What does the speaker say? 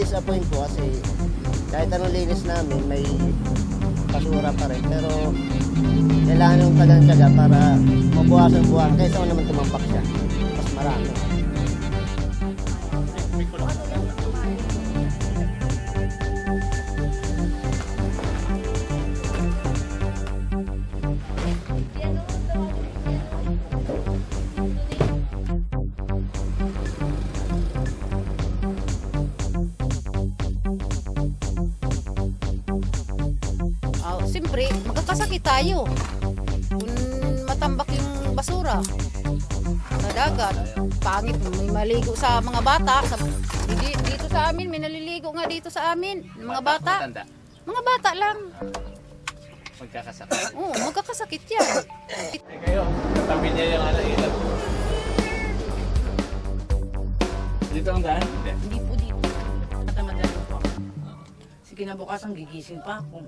na-disappoint po kasi kahit anong linis namin, may basura pa rin. Pero kailangan yung tagang-taga para mabuhasan buwan. Kaysa ko naman tumampak siya. Mas marami. Siyempre, magkakasakit tayo kung matambak yung basura sa dagat. Pangit, may maligo sa mga bata. Dito sa amin, may naliligo nga dito sa amin. Mga bata. Mga bata lang. Magkakasakit. Oo, magkakasakit yan. Kayo, katabi niya yung ilaw. Dito ang daan? Hindi po dito. Natamad na rin po ako. Sige, kinabukasan gigising pa ako.